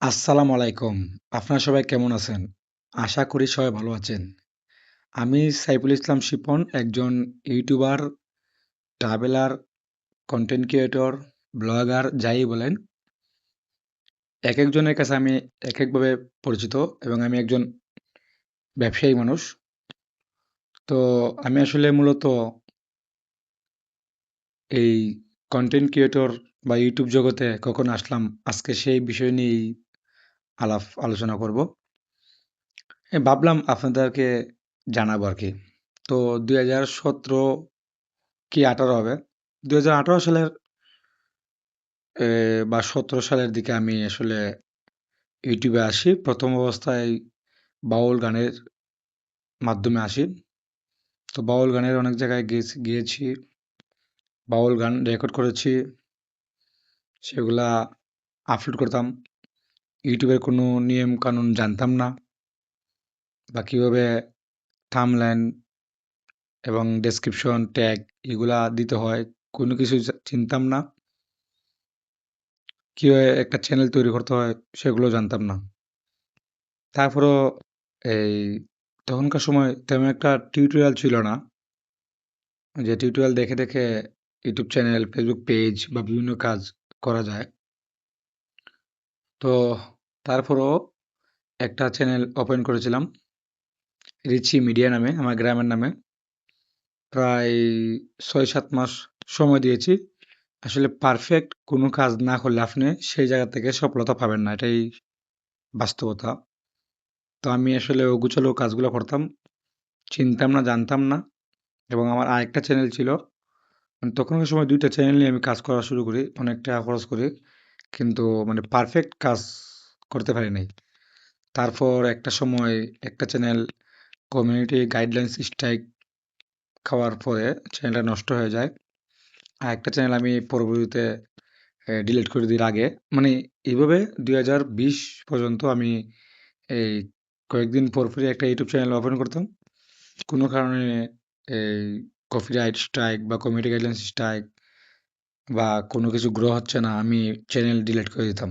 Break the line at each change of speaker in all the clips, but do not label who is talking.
আসসালামু আলাইকুম। আপনারা সবাই কেমন আছেন? আশা করি সবাই ভালো আছেন। আমি সাইফুল ইসলাম শিপন, একজন YouTuber, traveller, content creator, blogger যাই বলেন। একেকজনের কাছে আমি একেকভাবে পরিচিত এবং আমি একজন ব্যবসায়ী মানুষ। তো আমি আসলে মূলত এই কনটেন্ট ক্রিয়েটর বা ইউটিউব জগতে কখন আসলাম, আজকে সেই বিষয় নিয়েই আলোচনা করব। ভাবলাম আপনাদেরকে জানাবো আরকি। তো ২০১৭ কি ১৮ হবে। ২০১৮ সালের বা ১৭ সালের দিকে আমি আসলে ইউটিউবে আসি। ১ম অবস্থায় বাউল গানের মাধ্যমে আসি। তো বাউল গানের অনেক জায়গায় গিয়েছি। বাউল গান রেকর্ড করেছি। সেগুলা আপলোড করতাম। ইউটিউবের কোনো নিয়ম কানুন জানতাম না বা কিভাবে থাম্বনেইল এবং ডেসক্রিপশন, ট্যাগ এগুলা দিতে হয়, কোনো কিছু চিনতাম না। কিভাবে একটা চ্যানেল তৈরি করতে হয় সেগুলো জানতাম না। তারপরেও এই তখনকার সময় তেমন একটা টিউটোরিয়াল ছিল না। যে টিউটোরিয়াল দেখে ইউটিউব চ্যানেল, ফেসবুক পেজ বা বিভিন্ন কাজ করা যায়। তো তারপরেও একটা চ্যানেল ওপেন করেছিলাম, রিচি মিডিয়া নামে, আমার গ্রামের নামে। প্রায় ৬-৭ মাস সময় দিয়েছি। আসলে পারফেক্ট কোনো কাজ না করলে আপনি সেই জায়গা থেকে সফলতা পাবেন না। এটাই বাস্তবতা। তো আমি আসলে অগোছালো কাজগুলো করতাম। চিনতাম না, জানতাম না এবং আমার আরেকটা চ্যানেল ছিল। মানে তখনকার সময় ২ টা চ্যানেল নিয়ে আমি কাজ করা শুরু করি। অনেক টাকা খরচ করি। কিন্তু মানে পারফেক্ট কাজ করতে পারি নাই। তারপর একটা সময় একটা চ্যানেল কমিউনিটি গাইডলাইনস স্ট্রাইক খাওয়ার পরে চ্যানেলটা নষ্ট হয়ে যায়। আরেকটা চ্যানেল আমি পরবর্তীতে ডিলিট করে দিই আগে। মানে এভাবে ২০২০ পর্যন্ত আমি এই কয়েকদিন পরপরই একটা ইউটিউব চ্যানেল ওপেন করতাম। কোনো কারণে এই কপিরাইট স্ট্রাইক বা কমিউনিটি গাইডলাইনস স্ট্রাইক বা কোনো কিছু গ্রো হচ্ছে না, আমি চ্যানেল ডিলিট করে দিতাম।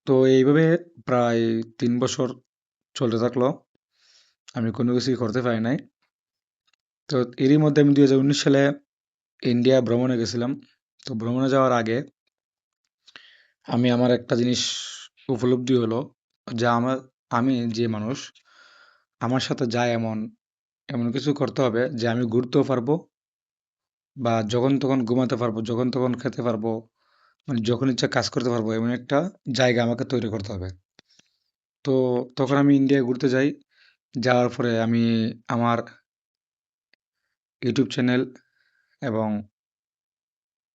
তো এইভাবে প্রায় ৩ বছর চলতে থাকলো। আমি কোনো কিছুই করতে পারি নাই। তো এরই মধ্যে আমি ২০১৯ সালে ইন্ডিয়া ভ্রমণে গেছিলাম। তো ভ্রমণে যাওয়ার আগে আমি আমার একটা জিনিস উপলব্ধি হলো যে আমি যে মানুষ, আমার সাথে যায় এমন কিছু করতে হবে যে আমি ঘুরতেও পারবো বা যখন তখন ঘুমাতে পারবো, যখন তখন খেতে পারবো, মানে যখন ইচ্ছা কাজ করতে পারবো এমন একটা জায়গা আমাকে তৈরি করতে হবে। তো তখন আমি ইন্ডিয়া ঘুরতে যাই। যাওয়ার পরে আমি আমার ইউটিউব চ্যানেল এবং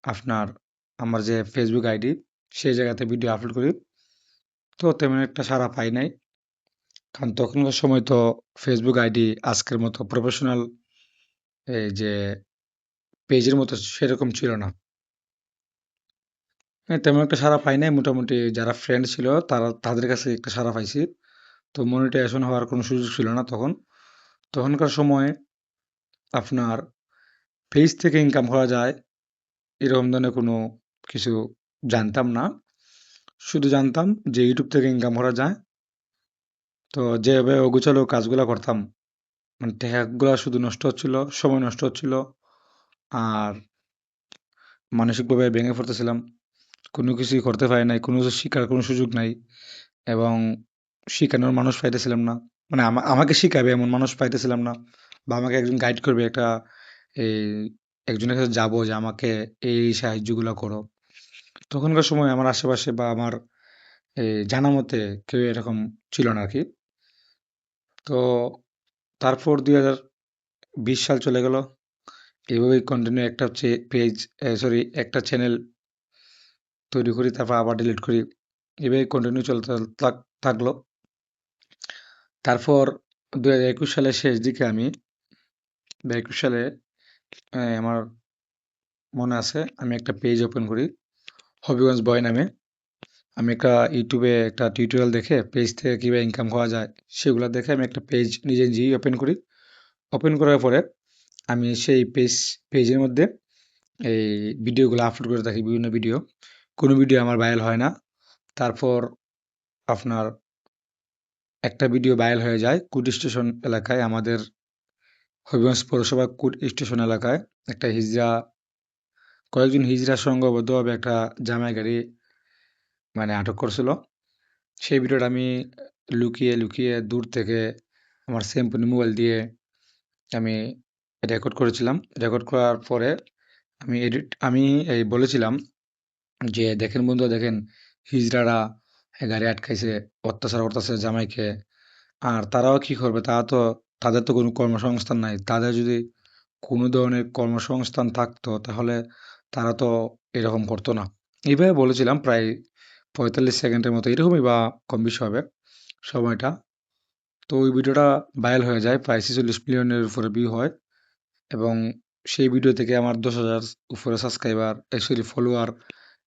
আপনার আমার যে ফেসবুক আইডি সেই জায়গাতে ভিডিও আপলোড করি। তো তেমন একটা সাড়া পাই নাই। কারণ তখনকার সময় তো ফেসবুক আইডি আজকের মতো প্রফেশনাল এই যে পেজের মতো সেরকম ছিল না। তেমন একটা সাড়া পাই নাই। মোটামুটি যারা ফ্রেন্ড ছিল তাদের কাছে একটা সাড়া পাইছি। তো মনিটাইজেশন হওয়ার কোনো সুযোগ ছিল না তখন। তখনকার সময়ে আপনার পেজ থেকে ইনকাম করা যায় এরকম ধরনের কোনো কিছু জানতাম না। শুধু জানতাম যে ইউটিউব থেকে ইনকাম করা যায়। তো যেভাবে অগোছালো কাজগুলা করতাম, মানে টাকাগুলা শুধু নষ্ট হচ্ছিল, সময় নষ্ট হচ্ছিল। আর মানসিকভাবে ভেঙে পড়তেছিলাম। কোনো কিছুই করতে পারি নাই। কোনো কিছু শিখার কোনো সুযোগ নাই এবং শিখানোর মানুষ পাইতেছিলাম না। মানে আমাকে শিখাবে এমন মানুষ পাইতেছিলাম না বা আমাকে একজন গাইড করবে এই একজনের কাছে যাবো যে আমাকে এই সাহায্যগুলা করো। তখনকার সময় আমার আশেপাশে বা আমার জানা মতে কেউ এরকম ছিল না আরকি। তো তারপর ২০২০ সাল চলে গেল। এভাবেই কন্টিনিউ একটা একটা চ্যানেল তৈরি করি, তারপর আবার ডিলিট করি। এভাবেই কন্টিনিউ চলতে থাকলো। তারপর ২০২১ সালের শেষ দিকে আমি ২০২১ সালে আমার মনে আছে আমি একটা পেজ ওপেন করি, হবিগঞ্জ বয় নামে। আমি একটা ইউটিউবে একটা টিউটোরিয়াল দেখে পেজ থেকে কিভাবে ইনকাম করা যায় সেগুলা দেখে আমি একটা পেজ নিজে নিজেই ওপেন করি। ওপেন করার পরে আমি সেই পেজের মধ্যে এই ভিডিওগুলো আপলোড করে থাকি, বিভিন্ন ভিডিও। কোনো ভিডিও আমার ভাইরাল হয় না। তারপর আপনার একটা ভিডিও ভাইরাল হয়ে যায় কুট স্টেশন এলাকায়, আমাদের হবিগঞ্জ পৌরসভা কুট স্টেশন এলাকায় একটা হিজড়া, কয়েকজন হিজড়া সংঘবদ্ধভাবে একটা জামাই গাড়ি মানে আটক করছিল। সেই ভিডিওটা আমি লুকিয়ে লুকিয়ে দূর থেকে আমার স্যামসুং মোবাইল দিয়ে আমি রেকর্ড করেছিলাম। রেকর্ড করার পরে আমি এই বলেছিলাম যে, "দেখেন বন্ধুরা দেখেন, হিজড়ারা গাড়ি আটকাইছে, অত্যাচার করতেছে জামাইকে। আর তারাও কি করবে? তাদের তো কোনো কর্মসংস্থান নাই। তাদের যদি কোনো ধরনের কর্মসংস্থান থাকতো তাহলে তারা তো এরকম করতো না।" এইভাবে বলেছিলাম প্রায় ৪৫ সেকেন্ডের মতো এরকমই বা কম বেশি হবে সময়টা। তো ওই ভিডিওটা ভাইরাল হয়ে যায়। প্রায় ৪৬ মিলিয়নের উপরে ভিউ হয় এবং সেই ভিডিও থেকে আমার ১০,০০০ উপরে সাবস্ক্রাইবার, সরি ফলোয়ার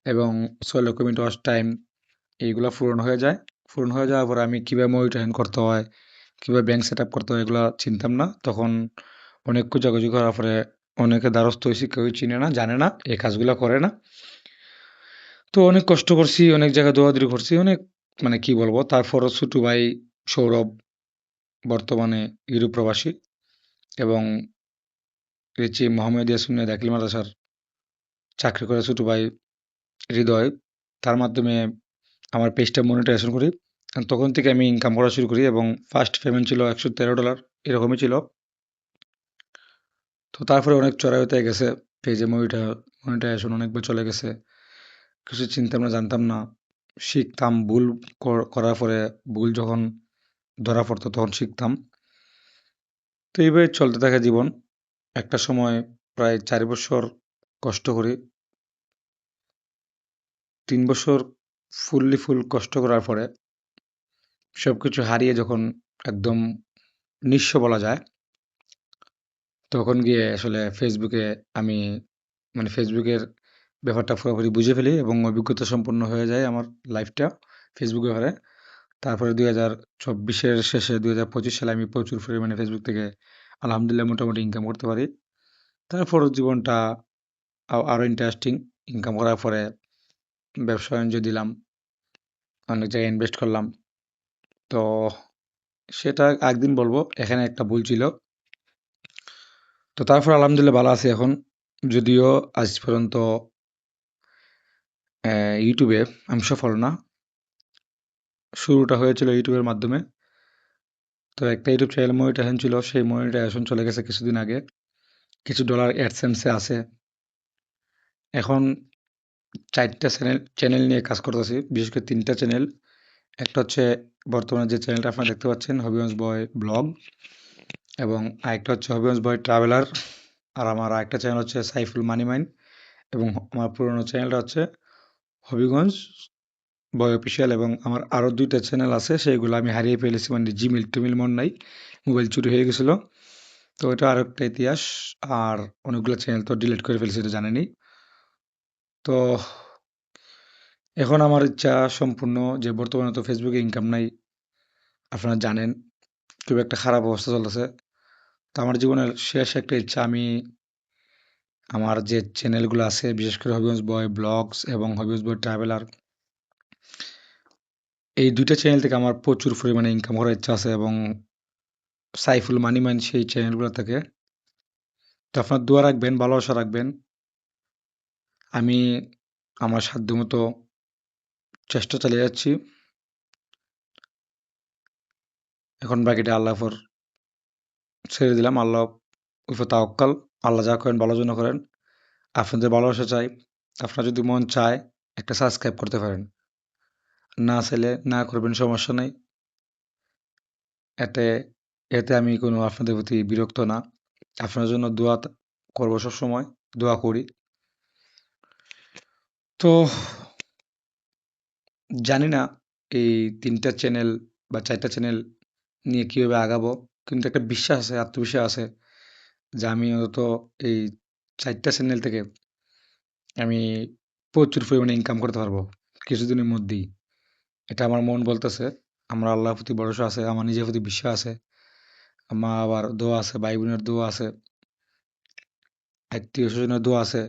এবং ৬ লক্ষ মিনিট ওয়াচ টাইম এইগুলা পূরণ হয়ে যায়। পূরণ হয়ে যাওয়ার পরে আমি কিভাবে মনিটরিং করতে হয়, কিভাবে ব্যাংক সেটআপ করতে হয় এগুলা চিনতাম না। তখন অনেক খোঁজাখুঁজি করার পরে অনেকের দ্বারস্থ হইছি, কেউই চিনে না, জানে না, এই কাজগুলা করে না। তো অনেক কষ্ট করছি, অনেক জায়গায় দৌড়াদৌড়ি করছি, অনেক মানে কি বলবো? তারপরও ছোট ভাই সৌরভ বর্তমানে ইউরোপ প্রবাসী এবং মোহাম্মদিয়া সুন্নিয়া দাখিল মাদ্রাসার চাকরি করে ছোট ভাই হৃদয়। তার মাধ্যমে আমার পেজটা মনিটাইজেশন করি। তখন থেকে আমি ইনকাম করা শুরু করি এবং ফার্স্ট পেমেন্ট ছিল $১১৩ এরকমই ছিল। তো তারপরে অনেক চড়াইতে গেছে। পেজে মনিটাইজেশন অনেকবার চলে গেছে। কিছু চিনতাম না, জানতাম না। শিখতাম ভুল করার পরে ভুল যখন ধরা পড়তো তখন শিখতাম। তো এইভাবে চলতে থাকে জীবন। একটা সময় প্রায় ৪ বছর কষ্ট করি। ৩ বছর ফুল কষ্ট করার পরে সবকিছু হারিয়ে যখন একদম নিঃস্ব বলা যায়, তখন গিয়ে আসলে ফেসবুকে আমি মানে ফেসবুকের ব্যাপারটা পুরোপুরি বুঝে ফেলি এবং অভিজ্ঞতা সম্পন্ন হয়ে যায় আমার লাইফটা ফেসবুক ব্যাপারে। তারপরে ২০২৪ এর শেষে ২০২৫ সালে আমি প্রচুর পরিমাণে ফেসবুক থেকে আলহামদুলিল্লাহ মোটামুটি ইনকাম করতে পারি। তারপর জীবনটা আরো ইন্টারেস্টিং। ইনকাম করার পরে ব্যবসা-বাণিজ্য দিলাম। অনেক জায়গায় ইনভেস্ট করলাম। তো সেটা একদিন বলব, এখানে একটা ভুল ছিল। তো তারপর আলহামদুলিল্লাহ ভালো আছি এখন। যদিও আজ পর্যন্ত ইউটিউবে আমি সফল না। শুরুটা হয়েছিল ইউটিউবের মাধ্যমে। তো একটা ইউটিউব চ্যানেল মনিটাইজেশন ছিল, সেই মনিটাইজেশন চলে গেছে কিছুদিন আগে। কিছু ডলার অ্যাডসেন্স এ আছে। এখন ৪ টা চ্যানেল নিয়ে কাজ করতেছি। বিশেষ করে ৩ টা চ্যানেল। একটা হচ্ছে বর্তমানে যে চ্যানেলটা আপনারা দেখতে পাচ্ছেন হবিগঞ্জ বয় ব্লগ এবং আরেকটা হচ্ছে হবিগঞ্জ বয় ট্রাভেলার। আর আমার আরেকটা চ্যানেল হচ্ছে সাইফুল মানি মাইন্ড এবং আমার পুরনো চ্যানেলটা হচ্ছে হবিগঞ্জ বয় অফিসিয়াল এবং আমার আরও ২ টা চ্যানেল আছে সেগুলো আমি হারিয়ে ফেলেছি, মানে জিমেইল-টিমেইল মনে নাই। মোবাইল চুরি হয়ে গেছিল। তো এটা আরেকটা ইতিহাস। আর অনেকগুলো চ্যানেল তো ডিলিট করে ফেলেছি, এটা জানেনই। তো এখন আমার ইচ্ছা সম্পূর্ণ যে বর্তমানে তো ফেসবুকে ইনকাম নাই। আপনারা জানেন খুব একটা খারাপ অবস্থা চলতেছে। তো আমার জীবনের শেষ একটা ইচ্ছা, আমি আমার যে চ্যানেলগুলো আছে বিশেষ করে হবিগঞ্জ বয় ব্লগস এবং হবিগঞ্জ বয় ট্রাভেলার, এই ২ টা চ্যানেল থেকে আমার প্রচুর পরিমাণে ইনকাম করার ইচ্ছা আছে এবং সাইফুল মানি মাইন্ড সেই চ্যানেলগুলো থেকে। তো আপনার দোয়া রাখবেন, ভালোবাসা রাখবেন। আমি আমার সাধ্যমতো চেষ্টা চালিয়ে যাচ্ছি। এখন বাকিটা আল্লাহর উপর ছেড়ে দিলাম। আল্লাহ উপর তাওয়াক্কাল। আল্লাহ যা করেন ভালোর জন্য করেন। আপনাদের ভালোবাসা চাই। আপনার যদি মন চায় একটা সাবস্ক্রাইব করতে পারেন। না চাইলে না করবেন, সমস্যা নাই। এতে এতে আমি কোনো আপনাদের প্রতি বিরক্ত না। আপনার জন্য দোয়া করব সবসময়। দোয়া করি। তো জানি না এই ৩ টা চ্যানেল বা ৪ টা চ্যানেল নিয়ে কিভাবে আগাবো। কিন্তু একটা বিশ্বাস আছে, আত্মবিশ্বাস আছে যে আমি অন্তত এই ৪ টা চ্যানেল থেকে আমি প্রচুর পরিমাণে ইনকাম করতে পারবো কিছুদিনের মধ্যেই। এটা আমার মন বলতেছে। আমার আল্লাহর প্রতি ভরসা আছে, আমার নিজের প্রতি বিশ্বাস আছে। মা-বাবার দোয়া আছে, ভাই-বোনের দোয়া আছে, আত্মীয়-স্বজনের দোয়া আছে।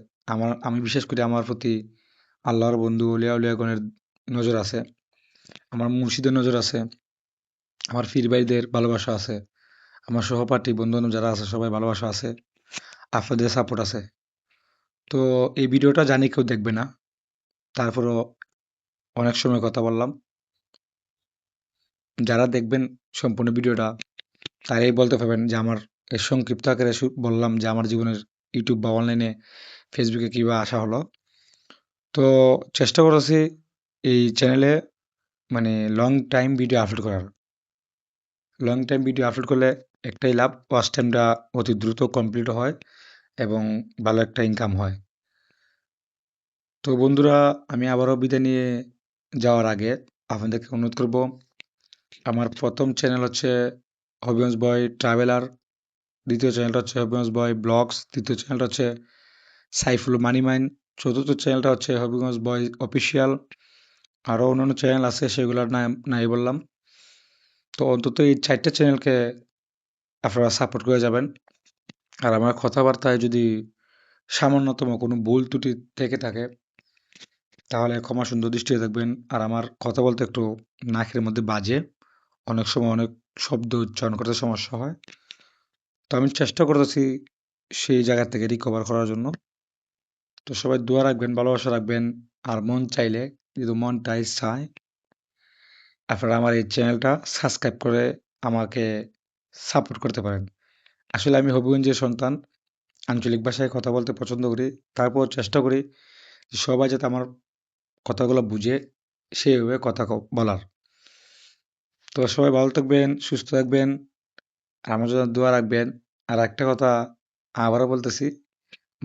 আমি বিশ্বাস করি আমার প্রতি আল্লাহর বন্ধু, আউলিয়া উলিয়াগণের নজর আছে, আমার মুর্শিদের নজর আছে, আমার পীর ভাইদের ভালোবাসা আছে, আমার সহপাঠী বন্ধু-বান্ধব যারা আছে সবাই ভালোবাসা আছে, আপনাদের সাপোর্ট আছে। তো এই ভিডিওটা জানি কেউ দেখবে না, তারপরেও অনেক সময় কথা বললাম। যারা দেখবেন সম্পূর্ণ ভিডিওটা তারাই বলতে পারবেন যে আমার এই সংক্ষিপ্ত আকারে বললাম যে আমার জীবনের ইউটিউব বা অনলাইনে ফেসবুকে কীভাবে আসা হলো। তো চেষ্টা করেছি এই চ্যানেলে মানে লং টাইম ভিডিও আপলোড করার। লং টাইম ভিডিও আপলোড করলে একটাই লাভ, ওয়াচ টাইমটা অতি দ্রুত কমপ্লিট হয় এবং ভালো একটা ইনকাম হয়। তো বন্ধুরা, আমি আবারও বিদায় নিয়ে যাওয়ার আগে আপনাদেরকে অনুরোধ করব, আমার প্রথম চ্যানেল হচ্ছে হবিগঞ্জ বয় ট্রাভেলার, দ্বিতীয় চ্যানেলটা হচ্ছে হবিগঞ্জ বয় ব্লগস, তৃতীয় চ্যানেলটা হচ্ছে সাইফুল মানি মাইন, চতুর্থ চ্যানেলটা হচ্ছে হবিগঞ্জ বয় অফিসিয়াল। আরও অন্যান্য চ্যানেল আছে, সেগুলোর নাম নাই বললাম। তো অন্তত এই 4টা চ্যানেলকে আপনারা সাপোর্ট করে যাবেন। আর আমার কথাবার্তায় যদি সামান্যতম কোনো ভুল ত্রুটি থেকে থাকে তাহলে ক্ষমা সুন্দর দৃষ্টিতে দেখবেন। আর আমার কথা বলতে একটু নাকের মধ্যে বাজে, অনেক সময় অনেক শব্দ উচ্চারণ করতে সমস্যা হয়। তো আমি চেষ্টা করতেছি সেই জায়গা থেকে রিকভার করার জন্য। তো সবাই দোয়া রাখবেন, ভালোবাসা রাখবেন। আর মন চাইলে, যদি মনটাই চায়, আপনারা আমার এই চ্যানেলটা সাবস্ক্রাইব করে আমাকে সাপোর্ট করতে পারেন। আসলে আমি হবিগঞ্জের সন্তান, আঞ্চলিক ভাষায় কথা বলতে পছন্দ করি। তারপর চেষ্টা করি যে সবাই যাতে আমার কথাগুলো বুঝে সেইভাবে কথা বলার। তো সবাই ভালো থাকবেন, সুস্থ থাকবেন, আর আমার জন্য দোয়া রাখবেন। আর একটা কথা আবারও বলতেছি,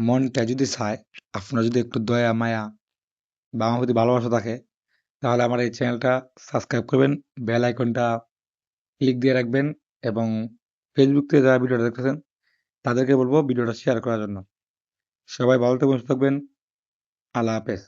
মনটা যদি চায়, আপনার যদি একটু দয়া মায়া বা আমার প্রতি ভালোবাসা থাকে, তাহলে আমার এই চ্যানেলটা সাবস্ক্রাইব করবেন, বেল আইকনটা ক্লিক দিয়ে রাখবেন এবং ফেসবুক থেকে যারা ভিডিওটা দেখতেছেন তাদেরকে বলবো ভিডিওটা শেয়ার করার জন্য। সবাই ভালো থাকবেন, সুস্থ থাকবেন। আল্লাহ হাফেজ।